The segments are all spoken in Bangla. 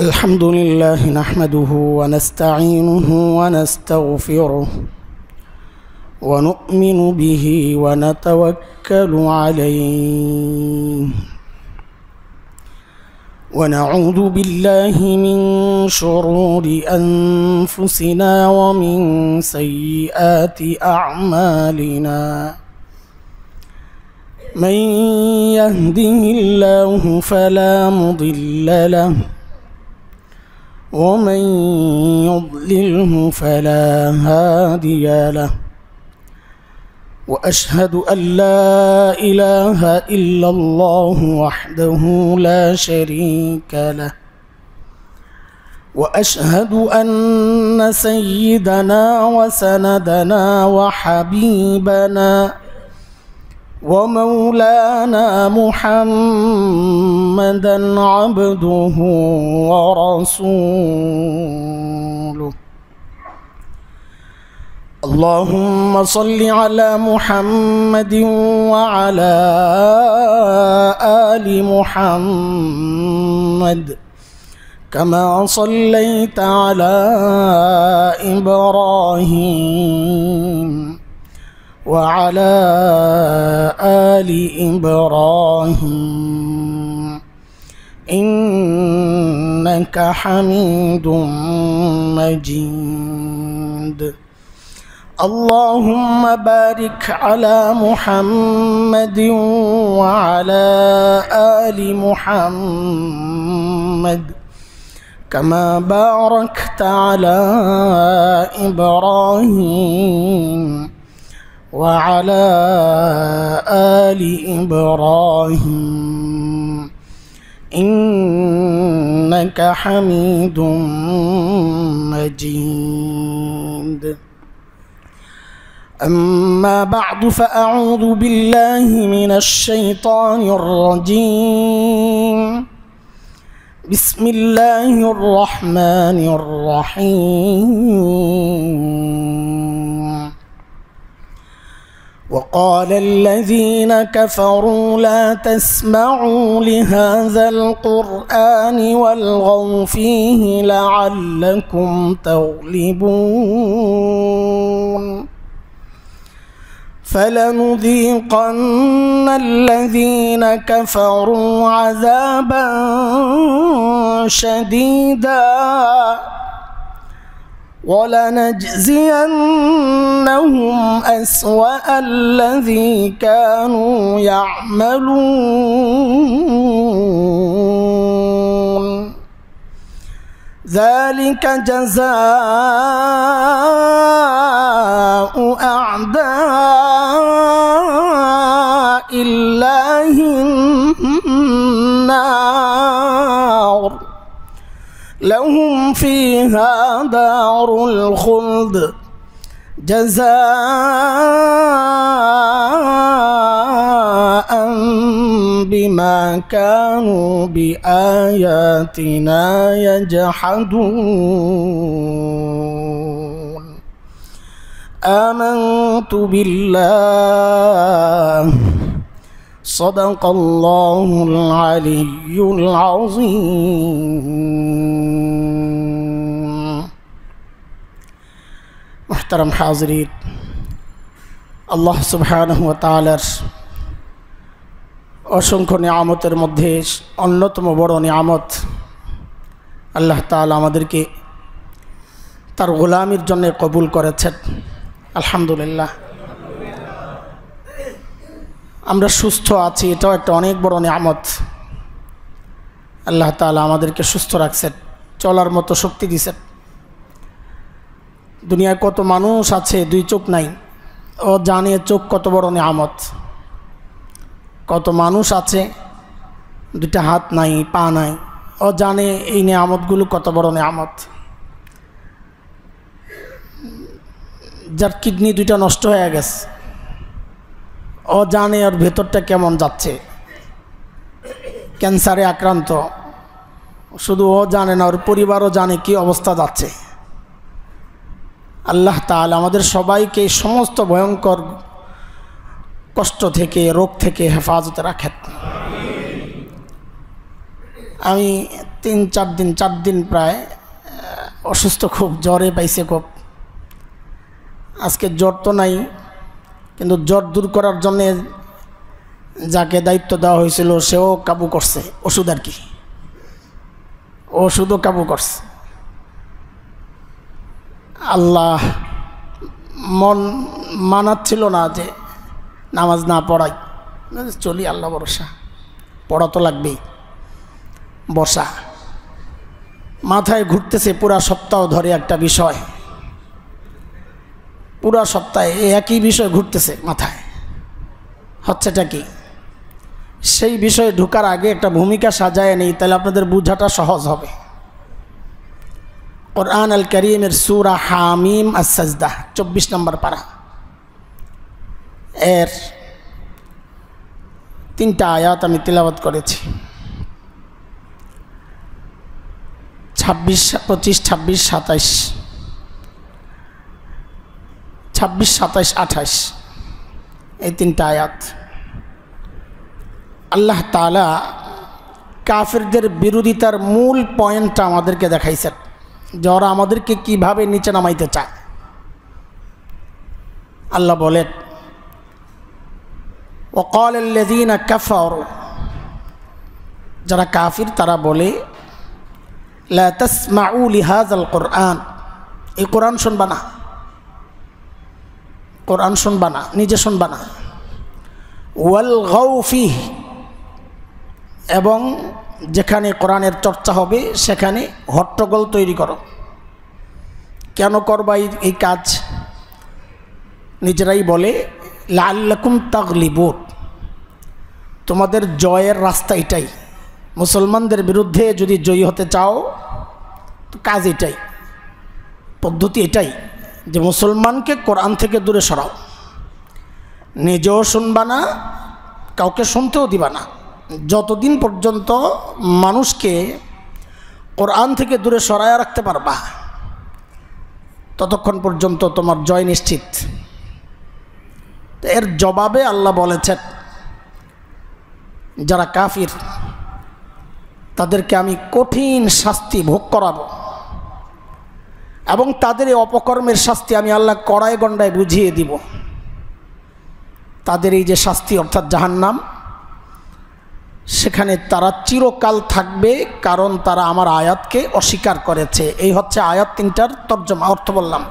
الحمد لله نحمده ونستعينه ونستغفره ونؤمن به ونتوكل عليه ونعوذ بالله من شرور أنفسنا ومن سيئات أعمالنا من يهده الله فلا مضل له ومن يضلله فلا هادي له وأشهد أن لا إله إلا الله وحده لا شريك له وأشهد أن سيدنا وسندنا وحبيبنا ومولانا محمدا عبده ورسوله اللهم صل على محمد وعلى آل محمد كما صليت على إبراهيم وعلى آل إبراهيم إنك حميد مجيد اللهم بارك على محمد وعلى آل محمد كما باركت على إبراهيم وعلى آل إبراهيم إنك حميد مجيد أما بعد فأعوذ بالله من الشيطان الرجيم بسم الله الرحمن الرحيم وقال الذين كفروا لا تسمعوا لهذا القرآن والغوا فيه لعلكم تغلبون فلنذيقن الذين كفروا عذابا شديدا ولنجزينهم أسوأ الذي كانوا يعملون ذلك جزاء أعداء الله النار لهم فيها دار الخلد جزاء بما كانوا بآياتنا يجحدون آمنت بالله صدق الله العلي العظيم محترم حاضرين আল্লাহ সুবহানাহু ওয়া তাআলার অসংখ্য নিয়ামতের মধ্যে অন্যতম বড় নিয়ামত আল্লাহ তাআলা আমাদেরকে তার গোলামির জন্য কবুল করেছেন আলহামদুলিল্লাহ আমরা সুস্থ আছি এটাও একটা অনেক বড় নিয়ামত আল্লাহ তাআলা আমাদেরকে সুস্থ রাখছেন চলার মতো শক্তি দিয়েছেন দুনিয়ায় কত মানুষ আছে দুই চোখ নাই ও জানে চোখ কত বড় নিয়ামত কত মানুষ আছে দুইটা হাত নাই পা নাই ও জানে এই নিয়ামতগুলো কত বড় নিয়ামত যার কিডনি দুইটা নষ্ট হয়ে গেছে ও জানে ওর ভেতরটা কেমন যাচ্ছে ক্যান্সারে আক্রান্ত শুধু ও জানে না ওর পরিবারও জানে কি অবস্থা যাচ্ছে আল্লাহ তাআলা আমাদের সবাইকে সমস্ত ভয়ঙ্কর কষ্ট থেকে রোগ থেকে হেফাজতে রাখেন। আমি 4 দিন প্রায় অসুস্থ, খুব জ্বরে পাইছে খুব। আজকে জ্বর তো নাই, কিন্তু জ্বর দূর করার জন্যে যাকে দায়িত্ব দেওয়া হয়েছিল সেও কাবু করছে, ওষুধ আর কি, ওষুধও কাবু করছে। আল্লাহ মন মানাচ্ছিল না যে নামাজ না পড়াই, চলি আল্লাহ ভরসা, পড়া তো লাগবেই। বসা মাথায় ঘুরতেছে পুরা সপ্তাহ ধরে একটা বিষয়, পুরা সপ্তাহে একই বিষয় ঘুরতেছে মাথায়। হচ্ছেটা কি? সেই বিষয়ে ঢোকার আগে একটা ভূমিকা সাজায় নেই, তাহলে আপনাদের বোঝাটা সহজ হবে। কোরআন আল কারীমের সূরা হামিম আস-সাজদা 24 নম্বর পারা, এর 3টা আয়াত আমি তিলাওয়াত করেছি। 26, 25, 26, 27, 26, 27, 28 এই 3টা আয়াত আল্লাহ তাআলা কাফেরদের বিরোধিতার মূল পয়েন্টটা আমাদেরকে দেখাইছেন, যে ওরা আমাদেরকে কিভাবে নিচে নামাইতে চায়। আল্লাহ বলেন, ওয়াকাল আল্লাযীনা কাফারু, যারা কাফির তারা বলে, লা তাসমাউ লিহাযাল কুরআন, এই কোরআন শুনবা না, কোরআন শুনবা না, নিজে শুনবা না। ওয়ালগাউ ফিহি, এবং যেখানে কোরআনের চর্চা হবে সেখানে হট্টগোল তৈরি করো। কেন করবা এই কাজ? নিজেরাই বলে, লাআল্লাকুম তাগলিবুন, তোমাদের জয়ের রাস্তা এটাই। মুসলমানদের বিরুদ্ধে যদি জয়ী হতে চাও তো কাজ এটাই, পদ্ধতি এটাই, যে মুসলমানকে কোরআন থেকে দূরে সরাও, নিজেও শুনবা না, কাউকে শুনতেও দিবা না। যতদিন পর্যন্ত মানুষকে কোরআন থেকে দূরে সরায়া রাখতে পারবা, ততক্ষণ পর্যন্ত তোমার জয় নিশ্চিত। এর জবাবে আল্লাহ বলেছেন, যারা কাফির তাদেরকে আমি কঠিন শাস্তি ভোগ করাবো, এবং তাদের এই অপকর্মের শাস্তি আমি আল্লাহ কড়ায় গণ্ডায় বুঝিয়ে দিব। তাদের এই যে শাস্তি অর্থাৎ জাহান্নাম, সেখানে তারা চিরকাল থাকবে, কারণ তারা আমার আয়াতকে অস্বীকার করেছে। এই হচ্ছে আয়াত 3টার তর্জমা, অর্থ বললাম।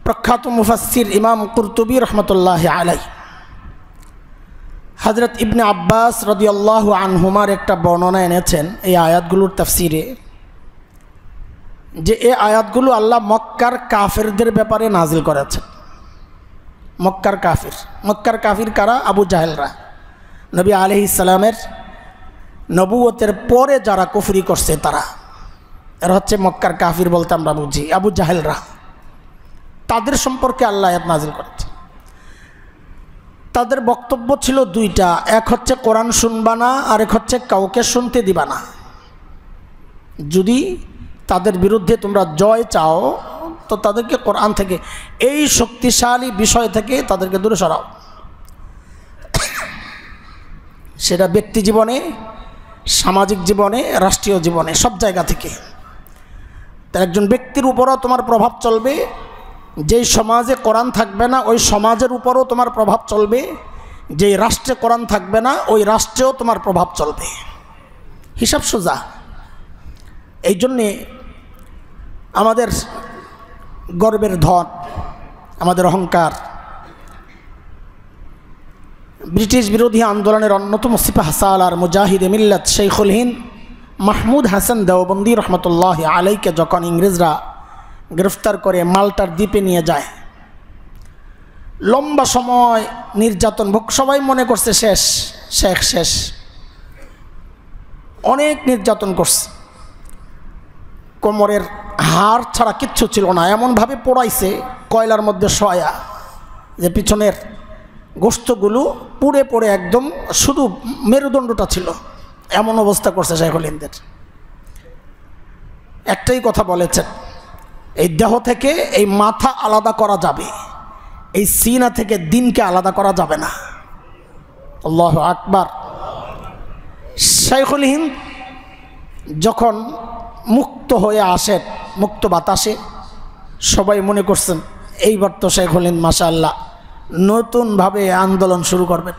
প্রখ্যাত মুফাসসির ইমাম কুরতুবী রহমতুল্লাহ আলাইহি হযরত ইবনে আব্বাস রাদিয়াল্লাহু আনহুমার একটা বর্ণনা এনেছেন এই আয়াতগুলোর তাফসিরে, যে এই আয়াতগুলো আল্লাহ মক্কার কাফেরদের ব্যাপারে নাজিল করেছেন। মক্কার কাফির, মক্কার কাফির কারা? আবু জাহেলরা। নবী আলাইহিস সালামের নবুয়তের পরে যারা কুফরি করছে তারা, এরা হচ্ছে মক্কার কাফির বলতে আমরা বুঝি আবু জাহেলরা। তাদের সম্পর্কে আল্লাহ আয়াত নাজিল করেছে। তাদের বক্তব্য ছিল 2টা, এক হচ্ছে কোরআন শুনবা না, আর এক হচ্ছে কাউকে শুনতে দিবা না। যদি তাদের বিরুদ্ধে তোমরা জয় চাও তো তাদেরকে কোরআন থেকে, এই শক্তিশালী বিষয় থেকে তাদেরকে দূরে সরাও। সেটা ব্যক্তি জীবনে, সামাজিক জীবনে, রাষ্ট্রীয় জীবনে, সব জায়গা থেকে। তার একজন ব্যক্তির উপরও তোমার প্রভাব চলবে, যেই সমাজে কোরআন থাকবে না ওই সমাজের উপরও তোমার প্রভাব চলবে, যেই রাষ্ট্রে কোরআন থাকবে না ওই রাষ্ট্রেও তোমার প্রভাব চলবে। হিসাব সোজা। এই জন্যে আমাদের গর্বের ধন, আমাদের অহংকার, ব্রিটিশ বিরোধী আন্দোলনের অন্যতম সিপাহ সালার মুজাহিদে মিল্লাত শেখুল হিন্দ মাহমুদ হাসান দেওবন্দি রহমতুল্লাহ আলাইকে যখন ইংরেজরা গ্রেফতার করে মাল্টার দ্বীপে নিয়ে যায়, লম্বা সময় নির্যাতন ভোগ, সবাই মনে করছে শেষ, শেখ শেষ, অনেক নির্যাতন করছে, কোমরের হাড় ছাড়া কিচ্ছু ছিল না, এমনভাবে পোড়াইছে কয়লার মধ্যে শোয়া, যে পিছনের গোশতগুলো পুড়ে পড়ে একদম শুধু মেরুদণ্ডটা ছিল, এমন অবস্থা করছে শেখুল হিন্দের। একটাই কথা বলেছেন, এই দেহ থেকে এই মাথা আলাদা করা যাবে, এই সিনা থেকে দিনকে আলাদা করা যাবে না। আল্লাহু আকবার। শাইখুল হিন্দ যখন মুক্ত হয়ে আসেন, মুক্ত বাতাসে, সবাই মনে করছেন এইবার তো শাইখুল হিন্দ মাশাআল্লাহ নতুনভাবে আন্দোলন শুরু করবেন।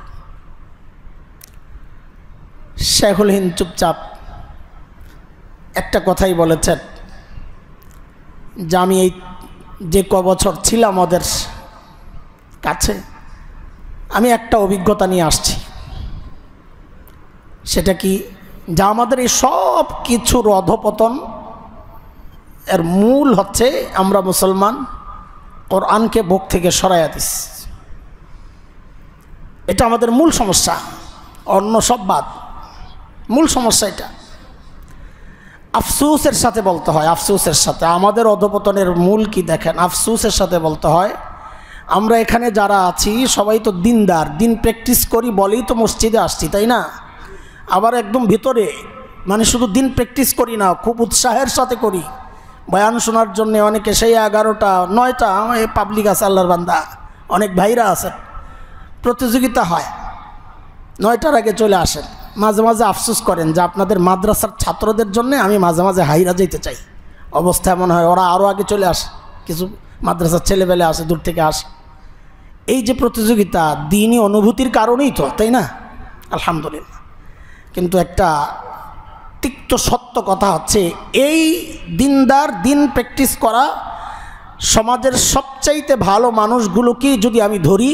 শাইখুল হিন্দ চুপচাপ একটা কথাই বলেছেন যে আমি এই যে বছর ছিলাম ওদের কাছে, আমি একটা অভিজ্ঞতা নিয়ে আসছি। সেটা কি, যা আমাদের এই সব কিছুর অধপতন এর মূল হচ্ছে আমরা মুসলমান কোরআনকে বুক থেকে সরাইয়া দিছি। এটা আমাদের মূল সমস্যা, অন্য সব বাদ, মূল সমস্যা এটা। আফসোসের সাথে বলতে হয়, আফসোসের সাথে আমাদের অধপতনের মূল কি দেখেন, আফসোসের সাথে বলতে হয় আমরা এখানে যারা আছি সবাই তো দিনদার, দিন প্র্যাকটিস করি বলেই তো মসজিদে আসছি, তাই না? আবার একদম ভিতরে মানে শুধু দিন প্র্যাকটিস করি না, খুব উৎসাহের সাথে করি। বয়ান শোনার জন্য অনেকে সেই 11টা 9টা পাবলিক আছে, আল্লাহর বান্দা অনেক ভাইরা আছেন, প্রতিযোগিতা হয়, 9টার আগে চলে আসেন। মাঝে মাঝে আফসোস করেন যে আপনাদের মাদ্রাসার ছাত্রদের জন্য আমি মাঝে মাঝে হাইরা যেতে চাই। অবস্থা এমন হয় ওরা আরও আগে চলে আসে, কিছু মাদ্রাসার ছেলেবেলে আসে, দূর থেকে আসে। এই যে প্রতিযোগিতা দিনই অনুভূতির কারণেই তো, তাই না? আলহামদুলিল্লাহ। কিন্তু একটা তিক্ত সত্য কথা হচ্ছে এই দিনদার, দিন প্র্যাকটিস করা সমাজের সবচাইতে ভালো মানুষগুলোকেই যদি আমি ধরি,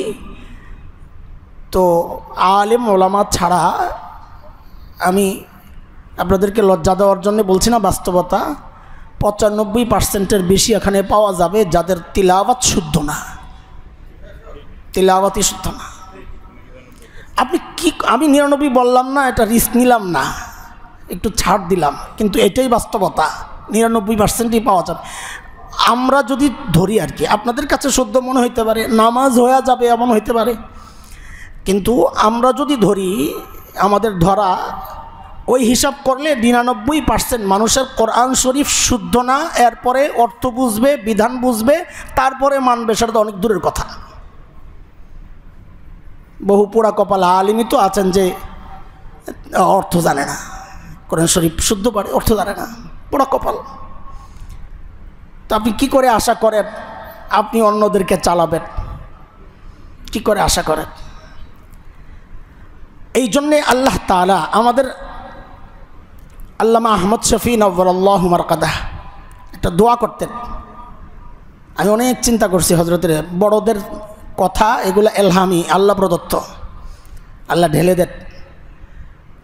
তো আলেম ওলামা ছাড়া, আমি আপনাদেরকে লজ্জা দেওয়ার জন্য বলছি না, বাস্তবতা 95% বেশি এখানে পাওয়া যাবে যাদের তিলাওয়াত শুদ্ধ না, তিলাওয়াতই শুদ্ধ না। আপনি কি, আমি 99 বললাম না, এটা রিস্ক নিলাম না, একটু ছাড় দিলাম, কিন্তু এটাই বাস্তবতা, 99%ই পাওয়া যাবে। আমরা যদি ধরি আর কি, আপনাদের কাছে শুদ্ধ মনে হইতে পারে, নামাজ হয়ে যাবে এমন হইতে পারে, কিন্তু আমরা যদি ধরি, আমাদের ধরা ওই হিসাব করলে 99% মানুষের কোরআন শরীফ শুদ্ধ না, এরপরে অর্থ বুঝবে, বিধান বুঝবে, তারপরে মানবে, সেটা তো অনেক দূরের কথা। বহু পোড়া কপাল আলিমই তো আছেন যে অর্থ জানে না, কোরআন শরীফ শুদ্ধ পারে, অর্থ জানে না, পোড়া কপাল। তো আপনি কী করে আশা করেন আপনি অন্যদেরকে চালাবেন? কি করে আশা করেন? এই জন্যে আল্লাহ তাআলা আমাদের আল্লামা আহমদ শফি নওয়ারাল্লাহু মারকাদাহ একটা দোয়া করতেন। আমি অনেক চিন্তা করছি হজরতের বড়দের কথা, এগুলো এলহামি, আল্লাহ প্রদত্ত, আল্লাহ ঢেলে দেন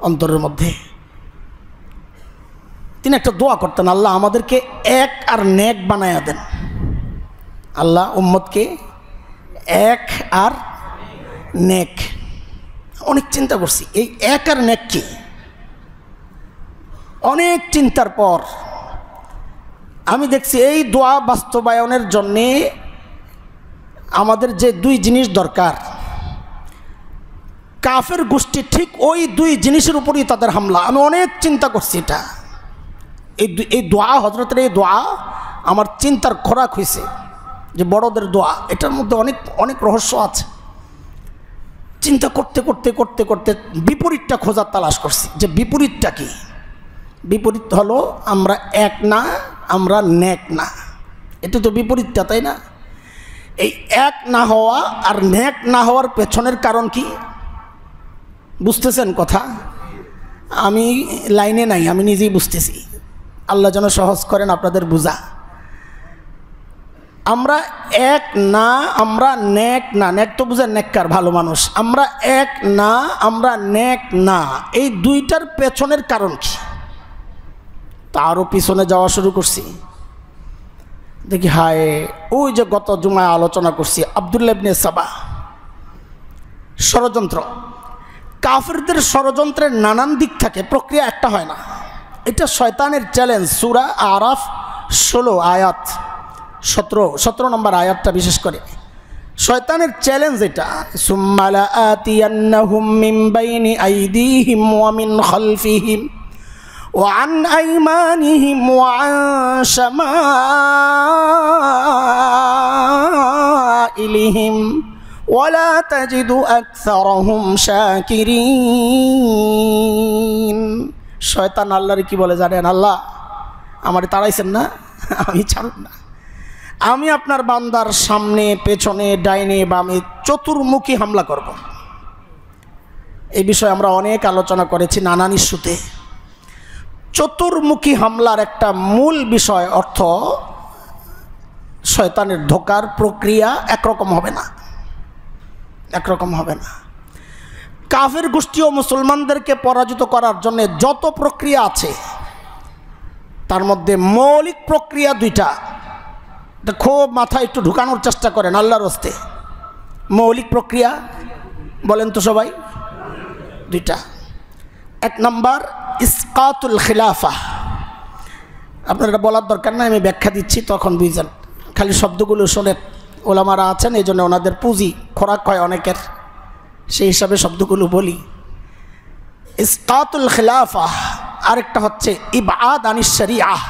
অন্তরের মধ্যে। তিনি একটা দোয়া করতেন, আল্লাহ আমাদেরকে এক আর নেক বানায়া দেন, আল্লাহ উম্মতকে এক আর নেক। অনেক চিন্তা করছি এই এক আর নেক কি, অনেক চিন্তার পর আমি দেখছি এই দোয়া বাস্তবায়নের জন্যে আমাদের যে দুই জিনিস দরকার, কাফের গোষ্ঠী ঠিক ওই দুই জিনিসের উপরই তাদের হামলা। আমি অনেক চিন্তা করছি, এটা এই দোয়া, হজরতের এই দোয়া আমার চিন্তার খোরাক হয়েছে, যে বড়দের দোয়া, এটার মধ্যে অনেক অনেক রহস্য আছে। চিন্তা করতে করতে করতে করতে বিপরীতটা খোঁজার তালাশ করছি, যে বিপরীতটা কি। বিপরীত হলো আমরা এক না, আমরা নেক না, এটা তো বিপরীতটা, তাই না? এই এক না হওয়া আর নেক না হওয়ার পেছনের কারণ কি বুঝতেছেন কথা? আমি লাইনে নাই, আমি নিজেই বুঝতেছি, আল্লাহ যেন সহজ করেন আপনাদের বুঝা। আমরা এক না, আমরা নেক না, নেক তো বুঝেন নেককার, ভালো মানুষ। আমরা এক না, আমরা নেক না, এই দুইটার পেছনের কারণ কি? তারও পিছনে যাওয়া শুরু করছি, দেখি হায়, ওই যে গত জুমায় আলোচনা করছি আব্দুল্লাহ ইবনে সাবা, ষড়যন্ত্র। কাফিরদের ষড়যন্ত্রের নানান দিক থাকে, প্রক্রিয়া একটা হয় না। এটা শয়তানের চ্যালেঞ্জ। সূরা আরাফ 16 আয়াত 17 নম্বর আয়াতটা বিশেষ করে শয়তানের চ্যালেঞ্জ এটা। সুম্মা লাআতিয়ান্নাহুম মিন বাইনি আইদিহিম ওয়া মিন খালফিহিম ওয়া আন আইমানিহিম ওয়া আন শামাইলিহিম ওয়া লা তাজিদু আকসারাহুম শাকিরিন। শয়তান আল্লাহরে কি বলে জানেন? আল্লাহ আমারে তাড়াইছেন না, আমি ছাড়ব না। আমি আপনার বান্দার সামনে, পেছনে, ডাইনে, বামে চতুর্মুখী হামলা করব। এই বিষয়ে আমরা অনেক আলোচনা করেছি নানান ইস্যুতে। চতুর্মুখী হামলার একটা মূল বিষয় অর্থ, শয়তানের ঢোকার প্রক্রিয়া একরকম হবে না, একরকম হবে না। কাফের গোষ্ঠী ও মুসলমানদেরকে পরাজিত করার জন্য যত প্রক্রিয়া আছে তার মধ্যে মৌলিক প্রক্রিয়া দুইটা। খুব মাথায় একটু ঢুকানোর চেষ্টা করেন আল্লাহর হস্তে। মৌলিক প্রক্রিয়া বলেন তো সবাই, দুইটা। এক নম্বর ইসকাতুল খিলাফা। আপনার এটা বলার দরকার নাই, আমি ব্যাখ্যা দিচ্ছি তখন বুঝছেন। খালি শব্দগুলো শোনেন, ওলামারা আছেন এই জন্য ওনাদের পুঁজি খোরাক হয় অনেকের, সেই হিসাবে শব্দগুলো বলি। ইসকাতুল খিলাফা, আরেকটা হচ্ছে ইবআদ আনিশ শরিয়াহ।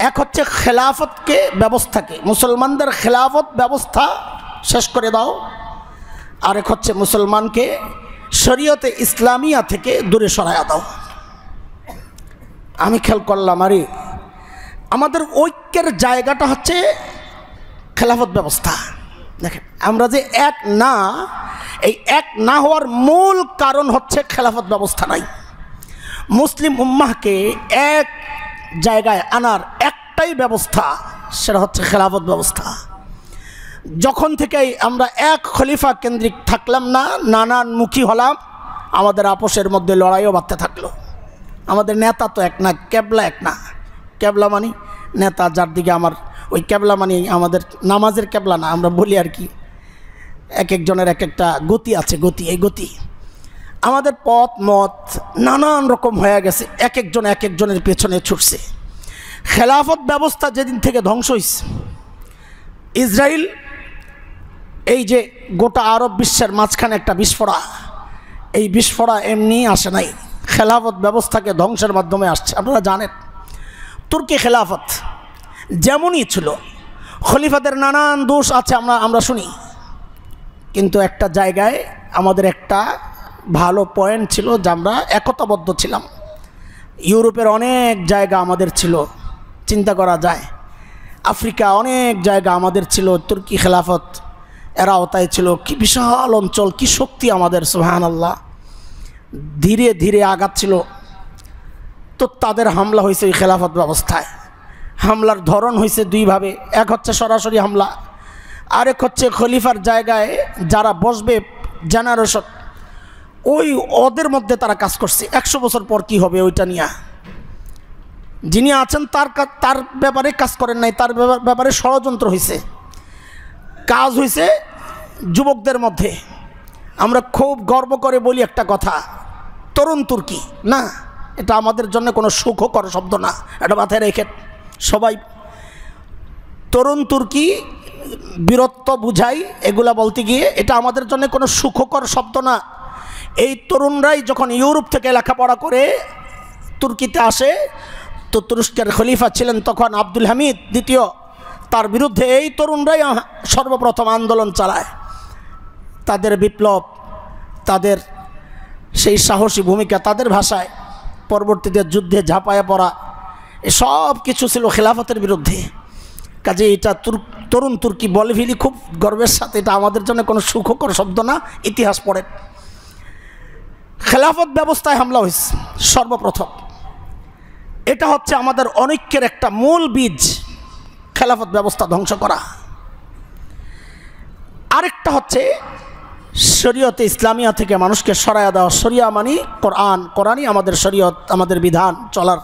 এক হচ্ছে খেলাফতকে, ব্যবস্থাকে, মুসলমানদের খেলাফত ব্যবস্থা শেষ করে দাও। আরেক হচ্ছে মুসলমানকে শরীয়তে ইসলামিয়া থেকে দূরে সরাইয়া দাও। আমি খেয়াল করলাম আরে আমাদের ঐক্যের জায়গাটা হচ্ছে খেলাফত ব্যবস্থা। দেখেন আমরা যে এক না, এই এক না হওয়ার মূল কারণ হচ্ছে খেলাফত ব্যবস্থা নাই। মুসলিম উম্মাহকে এক জায়গায় আনার একটাই ব্যবস্থা, সেটা হচ্ছে খেলাফত ব্যবস্থা। যখন থেকে আমরা এক খলিফা কেন্দ্রিক থাকলাম না, নানানমুখী হলাম, আমাদের আপোষের মধ্যে লড়াইও বাড়তে থাকলো। আমাদের নেতা তো এক না, কেবলা এক না। কেবলা মানি নেতা, যার দিকে আমার ওই কেবলা মানি আমাদের নামাজের কেবলা না, আমরা বলি আর কি। এক একজনের এক একটা গতি আছে, গতি, এই গতি আমাদের পথ মত নানান রকম হয়ে গেছে, এক একজন এক একজনের পেছনে ছুটছে। খেলাফত ব্যবস্থা যেদিন থেকে ধ্বংস হয়েছে, ইসরায়েল এই যে গোটা আরব বিশ্বের মাঝখানে একটা বিস্ফোরা, এই বিস্ফোরা এমনি আসে নাই, খেলাফত ব্যবস্থাকে ধ্বংসের মাধ্যমে আসছে। আপনারা জানেন তুর্কি খেলাফত যেমনই ছিল, খলিফাদের নানান দোষ আছে আমরা শুনি, কিন্তু একটা জায়গায় আমাদের একটা ভালো পয়েন্ট ছিল যে আমরা একতাবদ্ধ ছিলাম। ইউরোপের অনেক জায়গা আমাদের ছিল, চিন্তা করা যায়। আফ্রিকা অনেক জায়গা আমাদের ছিল, তুর্কি খেলাফত এরাও তাই ছিল। কি বিশাল অঞ্চল, কি শক্তি আমাদের, সুবহানাল্লাহ। ধীরে ধীরে আগাচ্ছিল, তো তাদের হামলা হয়েছে ওই খেলাফত ব্যবস্থায়। হামলার ধরন হয়েছে দুইভাবে, এক হচ্ছে সরাসরি হামলা, আরেক হচ্ছে খলিফার জায়গায় যারা বসবে জেনারেশন, ওই ওদের মধ্যে তারা কাজ করছে। 100 বছর পর কি হবে ওইটা নিয়ে যিনি আছেন তার ব্যাপারে কাজ করেন নাই, তার ব্যাপারে ষড়যন্ত্র হয়েছে, কাজ হয়েছে যুবকদের মধ্যে। আমরা খুব গর্ব করে বলি একটা কথা, তরুণ তুর্কি না, এটা আমাদের জন্য কোনো সুখকর শব্দ না, এটা মাথায় রেখে সবাই। তরুণ তুর্কি বীরত্ব বুঝাই, এগুলা বলতে গিয়ে এটা আমাদের জন্য কোনো সুখকর শব্দ না। এই তরুণরাই যখন ইউরোপ থেকে লেখাপড়া করে তুর্কিতে আসে, তো তুরস্কের খলিফা ছিলেন তখন আব্দুল হামিদ দ্বিতীয়, তার বিরুদ্ধে এই তরুণরাই সর্বপ্রথম আন্দোলন চালায়। তাদের বিপ্লব, তাদের সেই সাহসী ভূমিকা, তাদের ভাষায় পরবর্তীতে যুদ্ধে ঝাঁপায়া পড়া, এসব কিছু ছিল খেলাফতের বিরুদ্ধে। কাজে এটা তরুণ তুর্কি বলে ফেলি খুব গর্বের সাথে, এটা আমাদের জন্য কোনো সুখকর শব্দ না। ইতিহাস পড়ে খেলাফত ব্যবস্থায় হামলা হয়েছে সর্বপ্রথম। এটা হচ্ছে আমাদের অনৈক্যের একটা মূল বীজ, খেলাফত ব্যবস্থা ধ্বংস করা। আরেকটা হচ্ছে শরীয়তে ইসলামিয়া থেকে মানুষকে সরাইয়া দেওয়া। শরিয়া মানে কোরআনই আমাদের শরীয়ত, আমাদের বিধান চলার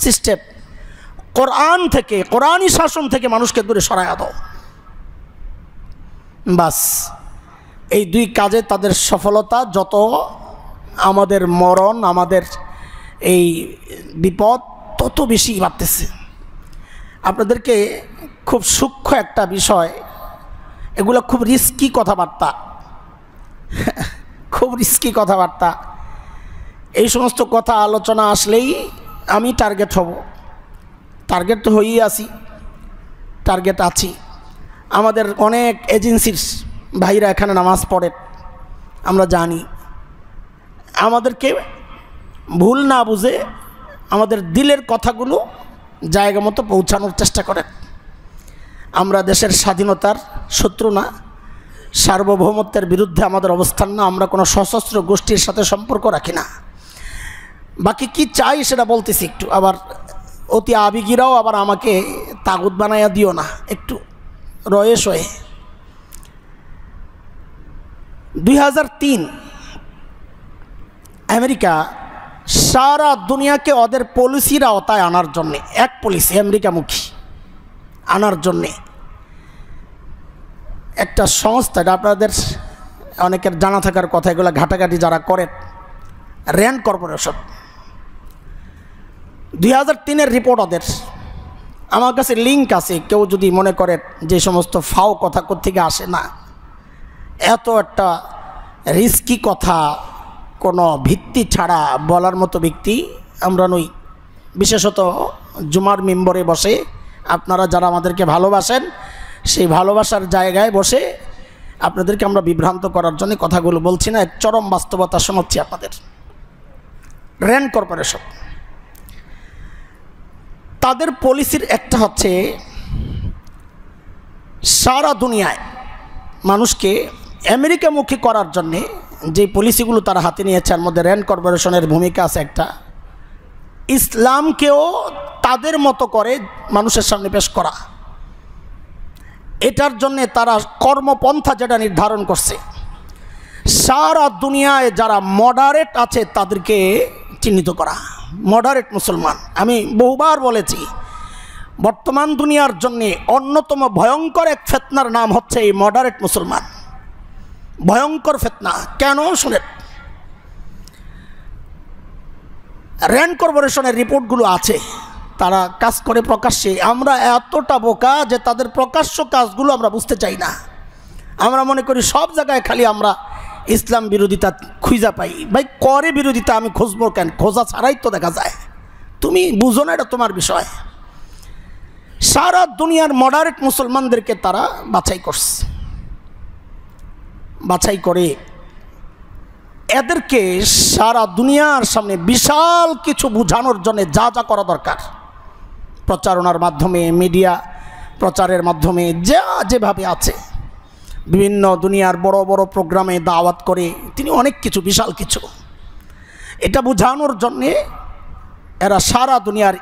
সিস্টেম। কোরআন থেকে, কোরআনই শাসন থেকে মানুষকে দূরে সরাইয়া দাও। বাস এই দুই কাজে তাদের সফলতা, যত আমাদের মরণ, আমাদের এই বিপদ তত বেশি বাড়তেছে। আপনাদেরকে খুব সূক্ষ্ম একটা বিষয়, এগুলো খুব রিস্কি কথাবার্তা, খুব রিস্কি কথাবার্তা। এই সমস্ত কথা আলোচনা আসলেই আমি টার্গেট হব। টার্গেট তো হয়েই আছি, টার্গেট আছি। আমাদের অনেক এজেন্সির ভাইরা এখানে নামাজ পড়ে, আমরা জানি। আমাদেরকে ভুল না বুঝে আমাদের দিলের কথাগুলো জায়গা মতো পৌঁছানোর চেষ্টা করেন। আমরা দেশের স্বাধীনতার শত্রু না, সার্বভৌমত্বের বিরুদ্ধে আমাদের অবস্থান না, আমরা কোনো সশস্ত্র গোষ্ঠীর সাথে সম্পর্ক রাখি না। বাকি কি চাই সেটা বলতেছি একটু, আবার অতি আবেগীরাও আবার আমাকে তাগুত বানাইয়া দিও না, একটু রয়ে শয়ে। 2003 আমেরিকা সারা দুনিয়াকে ওদের পলিসির আওতায় আনার জন্যে, এক পলিসি আমেরিকামুখী আনার জন্যে একটা সংস্থা, এটা আপনাদের অনেকের জানা থাকার কথা, এগুলো ঘাটাঘাটি যারা করেন, র্যান্ড কর্পোরেশন। 2003-এর রিপোর্ট ওদের, আমার কাছে লিঙ্ক আছে, কেউ যদি মনে করেন যে সমস্ত ফাও কথা কোত্থেকে আসে না, এত একটা রিস্কি কথা কোনো ভিত্তি ছাড়া বলার মতো ব্যক্তি আমরা নই। বিশেষত জুমার মিম্বরে বসে আপনারা যারা আমাদেরকে ভালোবাসেন, সেই ভালোবাসার জায়গায় বসে আপনাদেরকে আমরা বিভ্রান্ত করার জন্য কথাগুলো বলছি না, এক চরম বাস্তবতা শোনাচ্ছি আপনাদের। র্যান্ড কর্পোরেশন তাদের পলিসির একটা হচ্ছে সারা দুনিয়ায় মানুষকে আমেরিকামুখী করার জন্যে যে পলিসিগুলো তারা হাতে নিয়েছে, এর মধ্যে র্যান্ড কর্পোরেশনের ভূমিকা আছে একটা, ইসলামকেও তাদের মতো করে মানুষের সামনে পেশ করা। এটার জন্যে তারা কর্মপন্থা যেটা নির্ধারণ করছে, সারা দুনিয়ায় যারা মডারেট আছে তাদেরকে চিহ্নিত করা, মডারেট মুসলমান। আমি বহুবার বলেছি, বর্তমান দুনিয়ার জন্যে অন্যতম ভয়ঙ্কর এক ফিতনার নাম হচ্ছে এই মডারেট মুসলমান। ভয়ঙ্কর ফিতনা কেন শুনেন, র্যান্ড কর্পোরেশনের রিপোর্টগুলো আছে, তারা কাজ করে প্রকাশ্যে। আমরা এতটা বোকা যে তাদের প্রকাশ্য কাজগুলো আমরা বুঝতে চাই না। আমরা মনে করি সব জায়গায় খালি আমরা ইসলাম বিরোধিতা খুঁজা পাই। ভাই করে বিরোধিতা আমি খুঁজবো কেন? খোঁজা ছাড়াই তো দেখা যায়। তুমি বুঝো না, এটা তোমার বিষয়। সারা দুনিয়ার মডারেট মুসলমানদেরকে তারা বাছাই করছে, বাছাই করে এদেরকে সারা দুনিয়ার সামনে বিশাল কিছু বোঝানোর জন্য যা যা করা দরকার, প্রচারণার মাধ্যমে, মিডিয়া প্রচারের মাধ্যমে, যা যেভাবে আছে, বিভিন্ন দুনিয়ার বড় বড় প্রোগ্রামে দাওয়াত করে তিনি অনেক কিছু, বিশাল কিছু, এটা বোঝানোর জন্যে এরা সারা দুনিয়ার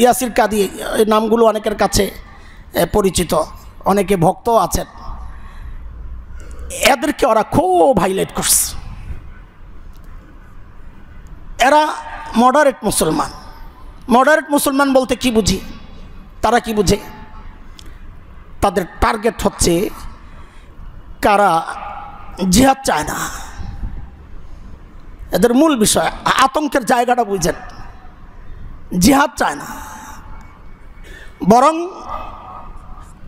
ইয়াসির কাদি, এই নামগুলো অনেকের কাছে পরিচিত, অনেকে ভক্ত আছেন, এদেরকে ওরা খুব হাইলাইট করছে। এরা মডারেট মুসলমান। মডারেট মুসলমান বলতে কি বুঝি, তারা কি বুঝে? তাদের টার্গেট হচ্ছে কারা জিহাদ চায় না, এদের মূল বিষয়। আতঙ্কের জায়গাটা বুঝেন, জিহাদ চায় না, বরং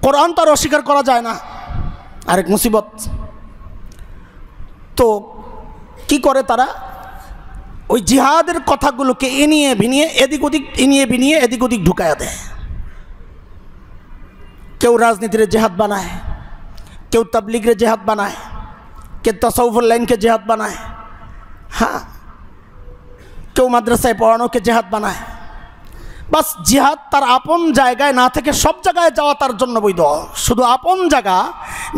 কোরআন তার অস্বীকার করা যায় না, আরেক মুসিবত। তো কি করে তারা? ওই জিহাদের কথাগুলোকে এনিয়ে ভিনিয়ে এদিক ওদিক, এনিয়ে ভিনিয়ে এদিক ওদিক ঢুকায়া দেয়। কেউ রাজনীতির জেহাদ বানায়, কেউ তাবলিগের জেহাদ বানায়, কেউ তাসাউফুল লাইনকে জেহাদ বানায়, হ্যাঁ, কেউ মাদ্রাসায় পড়ানোকে জেহাদ বানায়। বাস জিহাদ তার আপন জায়গায় না থেকে সব জায়গায় যাওয়া তার জন্য বৈধ। শুধু আপন জায়গা,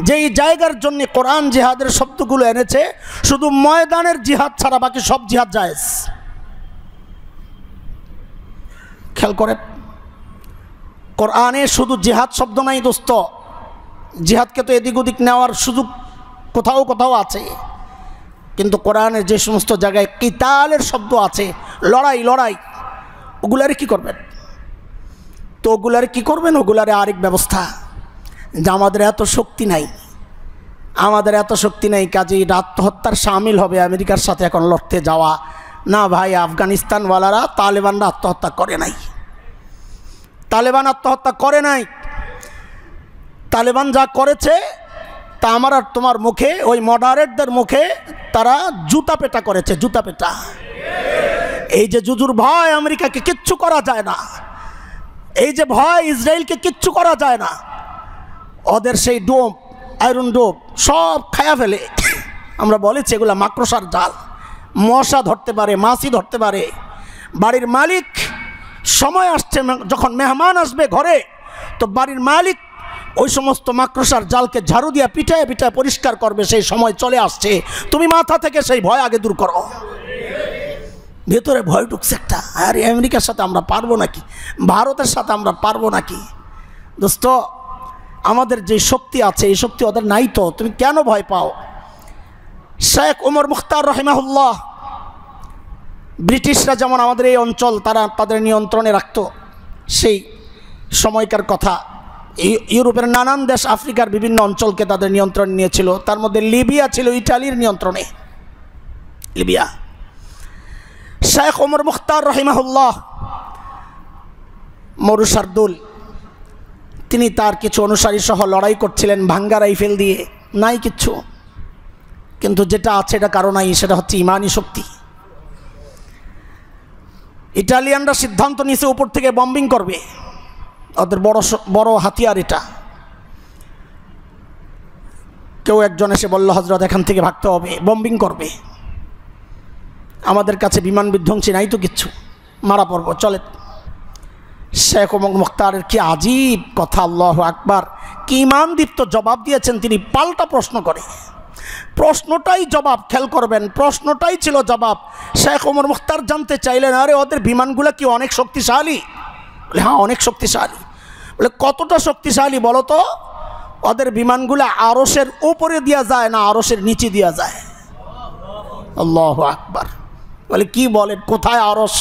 যেই জায়গার জন্য কোরআন জিহাদের শব্দগুলো এনেছে, শুধু ময়দানের জিহাদ ছাড়া বাকি সব জিহাদ জায়েজ। খেয়াল করেন, কোরআনে শুধু জিহাদ শব্দ নাই দোস্ত, জিহাদকে তো এদিক ওদিক নেওয়ার সুযোগ কোথাও কোথাও আছে, কিন্তু কোরআনের যে সমস্ত জায়গায় কিতালের শব্দ আছে, লড়াই লড়াই, ওগুলারে কি করবেন? তো ওগুলারে কি করবেন? ওগুলারে আরেক ব্যবস্থা, যে আমাদের এত শক্তি নাই, আমাদের এত শক্তি নেই, কাজেই আত্মহত্যার সামিল হবে আমেরিকার সাথে এখন লড়তে যাওয়া। না ভাই, আফগানিস্তানওয়ালারা, তালেবানরা আত্মহত্যা করে নাই, তালেবান আত্মহত্যা করে নাই। তালেবান যা করেছে তা আমার আর তোমার মুখে, ওই মডারেটদের মুখে তারা জুতা পেটা করেছে, জুতা পেটা। এই যে জুজুর ভয়, আমেরিকাকে কিচ্ছু করা যায় না, এই যে ভয়, ইসরায়েলকে কিচ্ছু করা যায় না, ওদের সেই ডোম, আয়রন ডোম সব খায়া ফেলে। আমরা বলেছি এগুলা মাকড়সার জাল, মশা ধরতে পারে, মাছি ধরতে পারে। বাড়ির মালিক সময় আসছে, যখন মেহমান আসবে ঘরে, তো বাড়ির মালিক ওই সমস্ত মাকড়সার জালকে ঝাড়ু দিয়া পিটায় পিটায় পরিষ্কার করবে। সেই সময় চলে আসছে, তুমি মাথা থেকে সেই ভয় আগে দূর করো। ভেতরে ভয় ঢুকছে একটা, আর আমেরিকার সাথে আমরা পারবো নাকি, ভারতের সাথে আমরা পারবো নাকি? দোস্ত, আমাদের যে শক্তি আছে এই শক্তি ওদের নাই, তো তুমি কেন ভয় পাও? শেখ ওমর মুখতার রহিমাহুল্লাহ, ব্রিটিশরা যেমন আমাদের এই অঞ্চল তারা তাদের নিয়ন্ত্রণে রাখত, সেই সময়কার কথা। ইউরোপের নানান দেশ, আফ্রিকার বিভিন্ন অঞ্চলকে তাদের নিয়ন্ত্রণে নিয়েছিল। তার মধ্যে লিবিয়া ছিল ইটালির নিয়ন্ত্রণে, লিবিয়া। শেখ ওমর মুখতার রহিমাহুল্লাহ মরুশার্দুল, তিনি তার কিছু অনুসারী সহ লড়াই করছিলেন ভাঙ্গা রাইফেল দিয়ে, নাই কিচ্ছু, কিন্তু যেটা আছে এটা কারো নাই, সেটা হচ্ছে ইমানি শক্তি। ইটালিয়ানরা সিদ্ধান্ত নিয়েছে উপর থেকে বম্বিং করবে, ওদের বড় হাতিয়ার এটা। কেউ একজন এসে বলল, হযরত এখান থেকে ভাগতে হবে, বম্বিং করবে। আমাদের কাছে বিমান বিধ্বংসী নাই তো কিচ্ছু, মারা পড়ব, চলে। শেখ ওমর মুখতারের কি আজীব কথা, আল্লাহু আকবার! কি ইমানদীপ্ত জবাব দিয়েছেন তিনি। পাল্টা প্রশ্ন করে, প্রশ্নটাই জবাব, খেয়াল করবেন, প্রশ্নটাই ছিল জবাব। শেখ ওমর মুখতার জানতে চাইলেন, আরে ওদের বিমানগুলো কি অনেক শক্তিশালী? বলে হ্যাঁ, অনেক শক্তিশালী। বলে কতটা শক্তিশালী বলো তো? ওদের বিমানগুলো আরশের উপরে দেওয়া যায় না, আরশের নিচে দেওয়া যায়। আল্লাহু আকবার! বলে কি বলেন, কোথায় আরশ,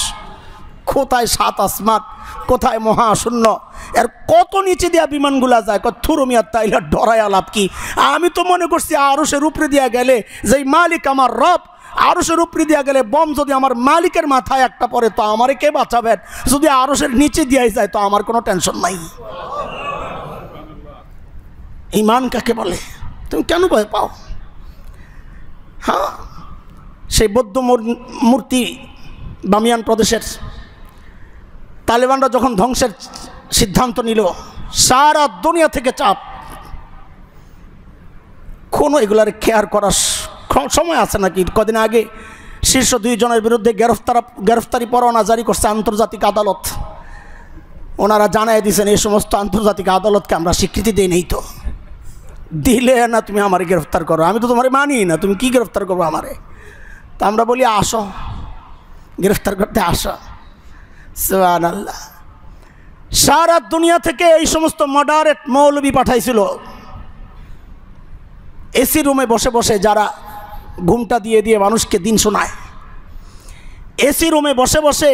কোথায় সাত আসমান, কোথায় মহাশূন্য, এর কত নিচে দেওয়া বিমানগুলা যায়? থুরুমিয়া তাইলে ডরায় আলাপ কি? আমি তো মনে করছি আরশের উপরে দেওয়া গেলে, যেই মালিক আমার রব, আরশের উপরে দেওয়া গেলে বম যদি আমার মালিকের মাথায় একটা পড়ে তো আমারে কে বাঁচাবেন? যদি আরশের নিচে দেওয়াই যায় তো আমার কোনো টেনশন নাই। ঈমান কাকে বলে? তুমি কেন ভয় পাও? হ্যাঁ, সেই বৌদ্ধ মূর্তি বামিয়ান প্রদেশের তালেবানরা যখন ধ্বংসের সিদ্ধান্ত নিল, সারা দুনিয়া থেকে চাপ, কোনো এগুলার খেয়ার করার সময় আছে নাকি? কদিন আগে শীর্ষ 2 জনের বিরুদ্ধে গ্রেফতারি পরোয়ানা জারি করছে আন্তর্জাতিক আদালত। ওনারা জানাই দিয়েছেন এই সমস্ত আন্তর্জাতিক আদালতকে আমরা স্বীকৃতি দিই নেই, তো দিলে না তুমি আমারে গ্রেফতার করো, আমি তো তোমারে মানি না, তুমি কি গ্রেফতার করবো আমারে? তা আমরা বলি আসো, গ্রেফতার করতে আসো। সুবহানাল্লাহ! সারা দুনিয়া থেকে এই সমস্ত মডারেট মৌলবি পাঠাইছিল, এসি রুমে বসে বসে, যারা ঘুমটা দিয়ে দিয়ে মানুষকে দিন শোনায়, এসি রুমে বসে বসে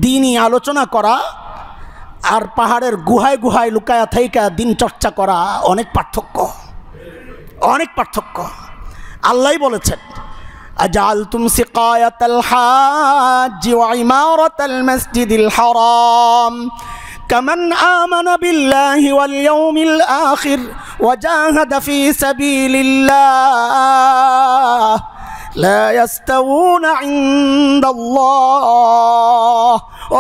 দিনই আলোচনা করা আর পাহাড়ের গুহায় গুহায় লুকায়া থাইকা দিন চর্চা করা অনেক পার্থক্য, অনেক পার্থক্য। আল্লাহই বলেছেন, আজআলতুম সিকায়াতাল হাজ্জি ওয়া ইমারাতাল মাসজিদিল হারাম কামান আমানা বিল্লাহি ওয়াল ইয়াউমিল আখির ওয়া জাহাদা ফি সাবিলিল্লাহ লা ইয়াস্তাউনা ইনদাল্লাহ।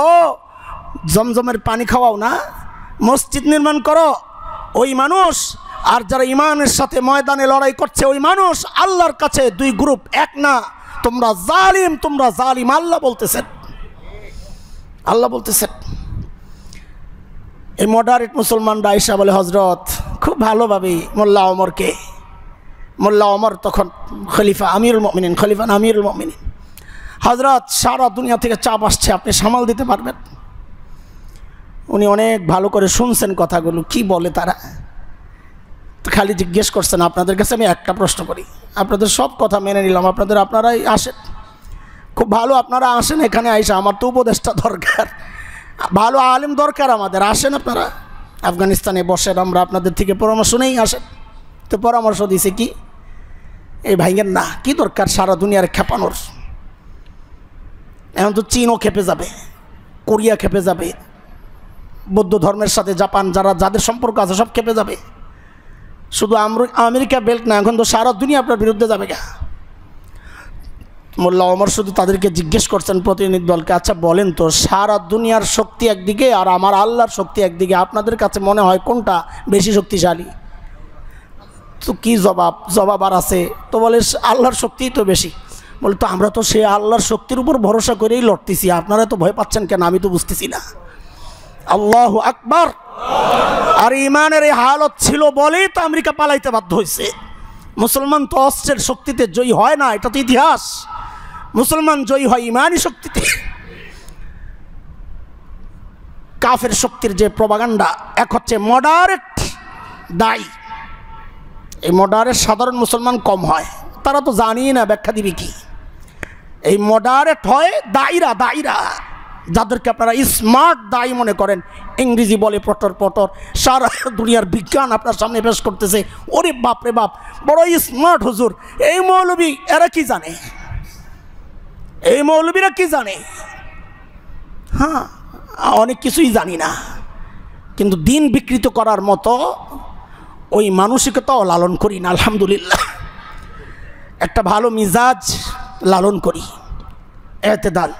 ও জমজমের পানি খাওয়াও না, মসজিদ নির্মাণ করো, ওই মানুষ আর যারা ইমানের সাথে ময়দানে লড়াই করছে ওই মানুষ আল্লাহর কাছে 2 গ্রুপ, এক না। তোমরা জালিম, তোমরা জালিম, আল্লাহ বলতেছেন, আল্লাহ বলতেছেন। এই মডারেট মুসলমানরা আয়েশা বলে, হযরত খুব ভালোভাবেই মোল্লা ওমরকে, মোল্লা ওমর তখন খলিফা আমিরুল মুমিনিন, খলিফা আমিরুল মুমিনিন, হযরত সারা দুনিয়া থেকে চাপ আসছে, আপনি সামাল দিতে পারবেন? উনি অনেক ভালো করে শুনছেন কথাগুলো, কি বলে তারা, খালি জিজ্ঞেস করছেন। আপনাদের কাছে আমি একটা প্রশ্ন করি, আপনাদের সব কথা মেনে নিলাম, আপনারাই আসেন, খুব ভালো, আপনারা আসেন এখানে আইসা, আমার তো উপদেশটা দরকার, ভালো আলেম দরকার আমাদের, আসেন আপনারা আফগানিস্তানে বসেন, আমরা আপনাদের থেকে পরামর্শ নেই, আসেন। তো পরামর্শ দিছে কি, এই ভাইয়ের না, কি দরকার সারা দুনিয়ার খেপানোর? এখন তো চীনও খেপে যাবে, কোরিয়া খেপে যাবে, বৌদ্ধ ধর্মের সাথে জাপান, যাদের সম্পর্ক আছে সব খেপে যাবে। শুধু আমেরিকা বেল্ট না, এখন তো সারা দুনিয়া আপনার বিরুদ্ধে যাবে গা। মোল্লা ওমর শুধু তাদেরকে জিজ্ঞেস করছেন, প্রতিনিধি দলকে, আচ্ছা বলেন তো, সারা দুনিয়ার শক্তি একদিকে আর আমার আল্লাহর শক্তি একদিকে, আপনাদের কাছে মনে হয় কোনটা বেশি শক্তিশালী? তো কি জবাব আর আছে? তো বলে আল্লাহর শক্তিই তো বেশি। বলে তো আমরা তো সে আল্লাহর শক্তির উপর ভরসা করেই লড়তেছি, আপনারা তো ভয় পাচ্ছেন কেন আমি তো বুঝতেছি না। আল্লাহু আকবার। আর ইমানের এই হালত ছিল বলেই তো আমেরিকা পালাইতে বাধ্য হয়েছে। মুসলমান তো অস্ত্রের শক্তিতে জয়ী হয় না, এটা তো ইতিহাস। মুসলমান জয়ী হয় ইমানি শক্তিতে। কাফের শক্তির যে প্রপাগান্ডা, এক হচ্ছে মডারেট দায়ী। এই মডারেট সাধারণ মুসলমান কম হয়, তারা তো জানিই না ব্যাখ্যা দিবে কি। এই মডারেট হয় দায়ীরা, দায়ীরা যাদেরকে আপনারা স্মার্ট দায়ী মনে করেন, ইংরেজি বলে পটর পটর, সারা দুনিয়ার বিজ্ঞান আপনার সামনে পেশ করতেছে। ওরে বাপ রে বাপ, বড় স্মার্ট হুজুর। এই মৌলবী এরা কি জানে? এই মৌলবীরা কি জানে? হ্যাঁ, অনেক কিছুই জানি না, কিন্তু দিন বিকৃত করার মতো ওই মানসিকতাও লালন করি না। আলহামদুলিল্লাহ, একটা ভালো মিজাজ লালন করি, এতেদাল,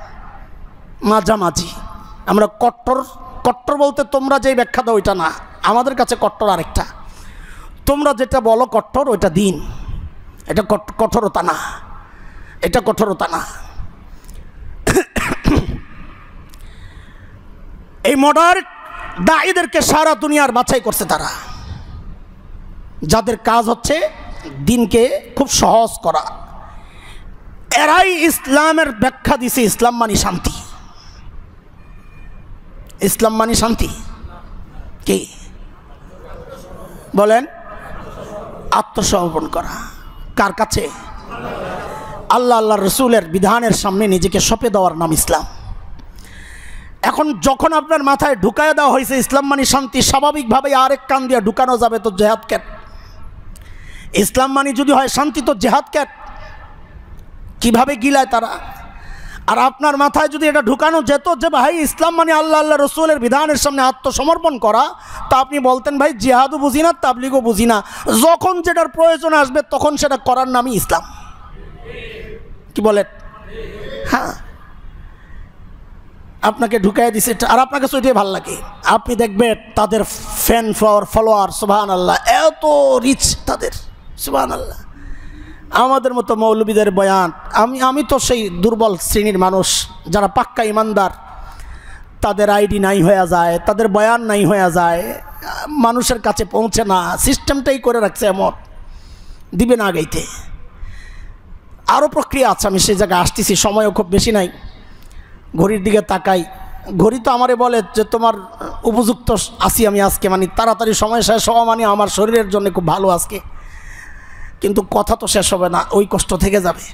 মাঝামাঝি। আমরা কট্টর, কট্টর বলতে তোমরা যেই ব্যাখ্যা দাও ওইটা না, আমাদের কাছে কট্টর আরেকটা। তোমরা যেটা বলো কট্টর, ওইটা দিন, এটা কঠোরতা না, এটা কঠোরতা না। এই মডারেট দায়ীদেরকে সারা দুনিয়ার বাছাই করছে তারা, যাদের কাজ হচ্ছে দিনকে খুব সহজ করা। এরাই ইসলামের ব্যাখ্যা দিছে ইসলাম মানে শান্তি। ইসলাম মানে শান্তি কি বলেন? আত্মসমর্পণ করা। কার কাছে? আল্লাহ, আল্লাহ রসুলের বিধানের সামনে নিজেকে সঁপে দেওয়ার নাম ইসলাম। এখন যখন আপনার মাথায় ঢুকায় দেওয়া হয়েছে ইসলাম মানে শান্তি, স্বাভাবিকভাবে আরেক কান দিয়ে ঢুকানো যাবে তো জেহাদ কেন? ইসলাম মানে যদি হয় শান্তি তো জেহাদ কেন? কিভাবে গিলায় তারা। আর আপনার মাথায় যদি এটা ঢুকানো যেত যে ভাই ইসলাম মানে আল্লাহ, আল্লাহ রসুলের বিধানের সামনে আত্মসমর্পণ করা, তা আপনি বলতেন ভাই জিহাদও বুঝি না, তাবলিগও বুঝি না, যখন যেটার প্রয়োজন আসবে তখন সেটা করার নামই ইসলাম। কি বলেন? হ্যাঁ, আপনাকে ঢুকাই দিছে আর আপনার কাছে ওইটাই ভালো লাগে। আপনি দেখবেন তাদের ফ্যান ফলোয়ার, সুবহানাল্লাহ, এত রিচ তাদের, সুবহানাল্লাহ। আমাদের মতো মৌলবীদের বয়ান, আমি তো সেই দুর্বল শ্রেণীর মানুষ যারা পাক্কা ইমানদার, তাদের আইডি নাই হয়ে যায়, তাদের বয়ান নাই হয়ে যায়, মানুষের কাছে পৌঁছে না, সিস্টেমটাই করে রাখছে এমন, দিবে না আগাইতে। আরও প্রক্রিয়া আছে, আমি সেই জায়গায় আসতেছি, সময়ও খুব বেশি নাই। ঘড়ির দিকে তাকাই, ঘড়ি তো আমারে বলে যে তোমার উপযুক্ত আসি আমি আজকে, মানে তাড়াতাড়ি সময় শেষ হওয়া মানে আমার শরীরের জন্য খুব ভালো আজকে, কিন্তু কথা তো শেষ হবে না, ওই কষ্ট থেকে যাবে।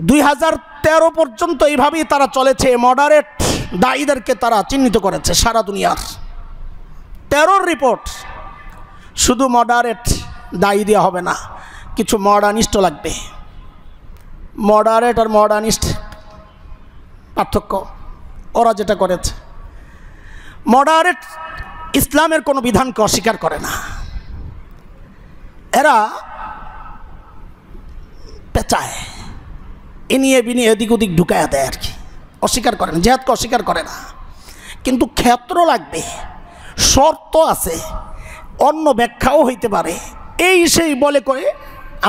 2013 পর্যন্ত এইভাবেই তারা চলেছে। মডারেট দায়ীদেরকে তারা চিহ্নিত করেছে সারা দুনিয়ার। 13 রিপোর্ট। শুধু মডারেট দায়ী দেওয়া হবে না, কিছু মডার্নিস্টও লাগবে। মডারেট আর মডার্নিস্ট পার্থক্য, ওরা যেটা করেছে, মডারেট ইসলামের কোনো বিধানকে অস্বীকার করে না। এরা পেঁচায়, এনিয়ে বিনিয়ে এদিক ওদিক ঢুকায়া দেয় আর কি, অস্বীকার করে না, জেহাদকে অস্বীকার করে না। কিন্তু ক্ষেত্র লাগবে, শর্ত আছে, অন্য ব্যাখ্যাও হইতে পারে, এই সেই বলে করে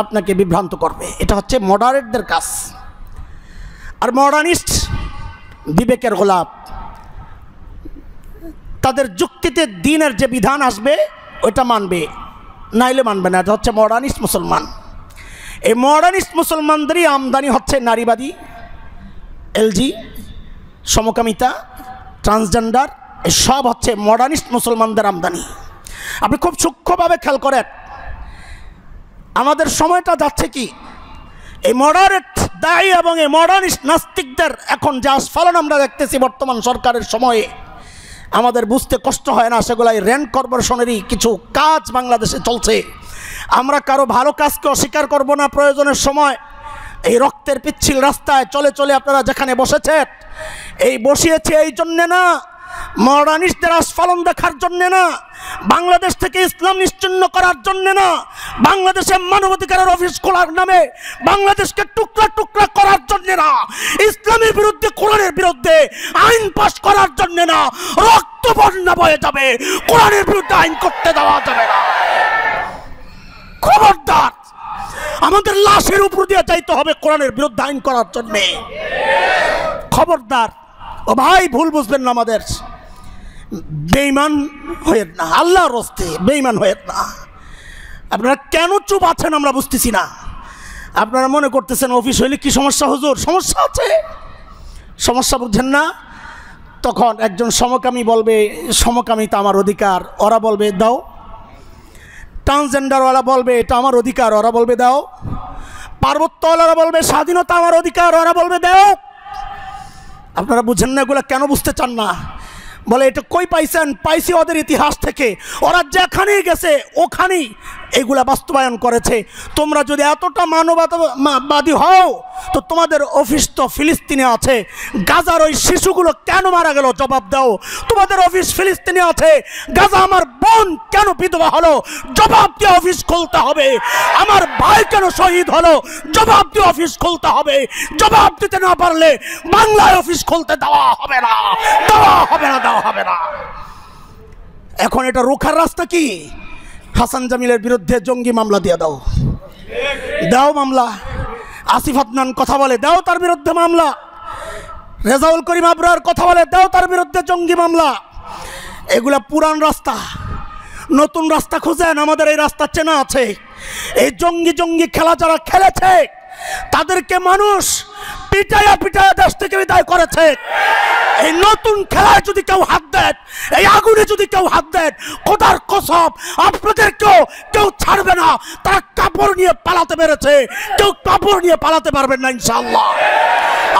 আপনাকে বিভ্রান্ত করবে। এটা হচ্ছে মডারেটদের কাজ। আর মডার্নিস্ট বিবেকের গোলাপ, তাদের যুক্তিতে দিনের যে বিধান আসবে ওইটা মানবে, নাইলে মানবে না। এটা হচ্ছে মডার্নিস্ট মুসলমান। এই মডার্নিস্ট মুসলমানদেরই আমদানি হচ্ছে নারীবাদী, এলজি, সমকামিতা, ট্রান্সজেন্ডার, এসব হচ্ছে মডার্নিস্ট মুসলমানদের আমদানি। আপনি খুব সূক্ষ্মভাবে খেয়াল করেন আমাদের সময়টা যাচ্ছে কি, এই মডারেট দায়ী এবং এই মডার্নিস্ট নাস্তিকদের এখন যে আস্ফালন আমরা দেখতেছি বর্তমান সরকারের সময়ে, আমাদের বুঝতে কষ্ট হয় না, সেগুলাই র্যান্ড কর্পোরেশনেরই কিছু কাজ বাংলাদেশে চলছে। আমরা কারো ভালো কাজকে অস্বীকার করব না। প্রয়োজনের সময় এই রক্তের পিচ্ছিল রাস্তায় চলে চলে আপনারা যেখানে বসেছেন, এই বসিয়েছে এই জন্যে না, মডার্নিস্টদের আস্ফালন দেখার জন্যে না, বাংলাদেশ থেকে ইসলাম নিশ্চিহ্ন করার জন্যে না, বাংলাদেশে মানবাধিকারের অফিস খোলার নামে বাংলাদেশকে টুকরা টুকরা করার জন্যে না, ইসলামের বিরুদ্ধে, কোরআনের বিরুদ্ধে আইন পাশ করার জন্যে না। রক্ত বন্যা বয়ে যাবে, কোরআনের বিরুদ্ধে আইন করতে দেওয়া যাবে না। খবরদার, আমাদের লাশের উপর দিয়ে যাইতে হবে কোরআনের বিরুদ্ধে আইন করার জন্য। খবরদার ও ভাই, ভুল বুঝবেন না, আমাদের বেঈমান হয়েন না, আল্লাহর রাস্তে বেঈমান হয়েন না। আপনারা কেন চুপ আছেন আমরা বুঝতেছি না। আপনারা মনে করতেছেন অফিস হইলে কি সমস্যা? হুজুর সমস্যা আছে, সমস্যা বুঝছেন না। তখন একজন সমকামী বলবে সমকামিতা আমার অধিকার, ওরা বলবে দাও। ট্রান্সজেন্ডারওয়ালা বলবে এটা আমার অধিকার, ওরা বলবে দাও। পার্বত্যওয়ালারা বলবে স্বাধীনতা আমার অধিকার, ওরা বলবে দাও। আপনারা বুঝেন না, এগুলো কেন বুঝতে চান না? বলে এটা কই পাইছেন? পাইছি ওদের ইতিহাস থেকে, ওরা যেখানেই গেছে ওখানেই এগুলা বাস্তবায়ন করেছে। তোমরা যদি এতটা মানবতাবাদী হও তো তোমাদের অফিস তো ফিলিস্তিনে আছে, গাজার ওই শিশুগুলো কেন মারা গেল জবাব দাও। তোমাদের অফিস ফিলিস্তিনে আছে, গাজা আমার বোন কেন বিধবা হলো জবাব দিয়ে অফিস খুলতে হবে। আমার ভাই কেন শহীদ হলো জবাব দিয়ে অফিস খুলতে হবে। জবাব দিতে না পারলে বাংলায় অফিস খুলতে দেওয়া হবে না, দেওয়া হবে না, দেওয়া হবে না। এখন এটা রোখার রাস্তা কি? হাসান জামিলের বিরুদ্ধে জঙ্গি মামলা দিয়ে দাও, দাও মামলা। আসিফ আদনান কথা বলে, দাও তার বিরুদ্ধে মামলা। রেজাউল করিম আবরার কথা বলে, দাও তার বিরুদ্ধে জঙ্গি মামলা। এগুলা পুরান রাস্তা, নতুন রাস্তা খুঁজেন। আমাদের এই রাস্তা চেনা আছে। এই জঙ্গি জঙ্গি খেলা যারা খেলেছে তাদেরকে মানুষ পিটায়া পিটায়া দেশ থেকে বিদায় করেছে। এই নতুন খেলায় যদি কেউ হাত দেয়, এই আগুনে যদি কেউ হাত দেয়, খোদার কসম আপনাদেরকেও কেউ ছাড়বে না। তারা কাপড় নিয়ে পালাতে পেরেছে, কেউ কাপড় নিয়ে পালাতে পারবেন না ইনশাআল্লাহ।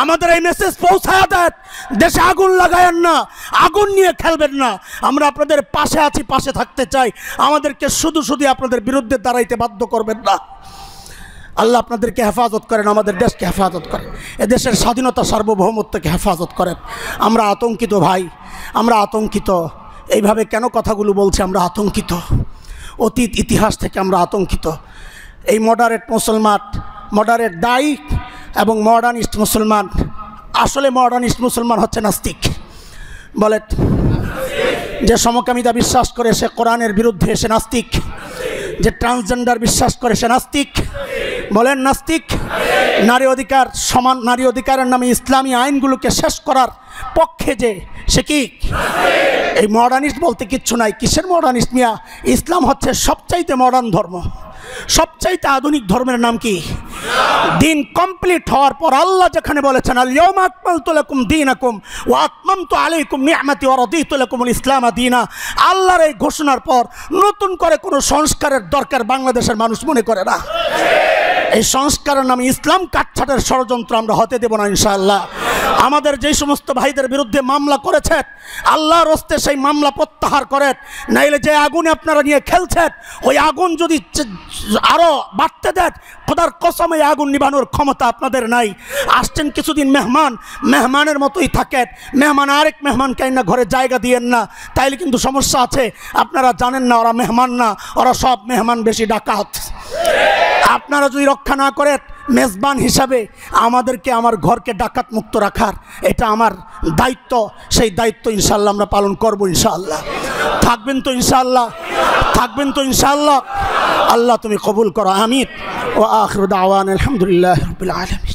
আমাদের এই মেসেজ পৌঁছায় দেন, দেশে আগুন লাগায়েন না, আগুন নিয়ে খেলবেন না। আমরা আপনাদের পাশে আছি, পাশে থাকতে চাই। আমাদেরকে শুধু শুধু আপনাদের বিরুদ্ধে দাঁড়াইতে বাধ্য করবেন না। আল্লাহ আপনাদেরকে হেফাজত করেন, আমাদের দেশকে হেফাজত করেন, এদেশের স্বাধীনতা সার্বভৌমত্বকে হেফাজত করেন। আমরা আতঙ্কিত ভাই, আমরা আতঙ্কিত। এইভাবে কেন কথাগুলো বলছি? আমরা আতঙ্কিত, অতীত ইতিহাস থেকে আমরা আতঙ্কিত। এই মডারেট মুসলমান, মডারেট দায়ী এবং মডার্নিস্ট মুসলমান, আসলে মডার্নিস্ট মুসলমান হচ্ছে নাস্তিক। বলে যে সমকামিতা বিশ্বাস করে সে কোরআনের বিরুদ্ধে, সে নাস্তিক। যে ট্রান্সজেন্ডার বিশ্বাস করে সে নাস্তিক। বলেন নাস্তিক। নারী অধিকার, সমান নারী অধিকারের নামে ইসলামী আইনগুলোকে শেষ করার পক্ষে যে, সে কি? এই মডার্নিস্ট বলতে কিচ্ছু নাই। কিসের মডার্নিস্ট মিয়া? ইসলাম হচ্ছে সবচাইতে মডার্ন ধর্ম, সবচাইতে আধুনিক ধর্মের নাম কি? দিন কমপ্লিট হওয়ার পর আল্লাহ যেখানে বলেছেন আল-ইয়াওমা আকমালতু লাকুম দীনাকুম ওয়া আতমামতু আলাইকুম নি'মাতি ওয়া রাদিতু লাকুমুল ইসলাম দীনা, আল্লাহর এই ঘোষণার পর নতুন করে কোনো সংস্কারের দরকার বাংলাদেশের মানুষ মনে করে না। এই সংস্কারের নামে ইসলাম কাটছাটের ষড়যন্ত্র আমরা হতে দেব না ইনশাআল্লাহ। আমাদের যেই সমস্ত ভাইদের বিরুদ্ধে মামলা করেছেন, আল্লাহর রাস্তে সেই মামলা প্রত্যাহার করেন, নাইলে যে আগুনে আপনারা নিয়ে খেলছেন ওই আগুন যদি আরো বাড়তে দেন, খোদার কসম এই আগুন নিভানোর ক্ষমতা আপনাদের নাই। আসছেন কিছুদিন মেহমান, মেহমানের মতোই থাকেন। মেহমান আরেক মেহমানকে না ঘরে জায়গা দিয়েন না, তাইলে কিন্তু সমস্যা আছে। আপনারা জানেন না ওরা মেহমান না, ওরা সব মেহমান বেশি ডাকাত। আপনারা যদি রক্ষা না করেন মেজবান হিসাবে আমাদেরকে, আমার ঘরকে ডাকাত মুক্ত রাখার এটা আমার দায়িত্ব। সেই দায়িত্ব ইনশাআল্লাহ আমরা পালন করব ইনশাআল্লাহ। থাকবেন তো ইনশাআল্লাহ? থাকবেন তো ইনশাআল্লাহ? আল্লাহ তুমি কবুল করো, আমিন। ওয়া আখিরু দাওয়ানা আলহামদুলিল্লাহি রাব্বিল আলামিন।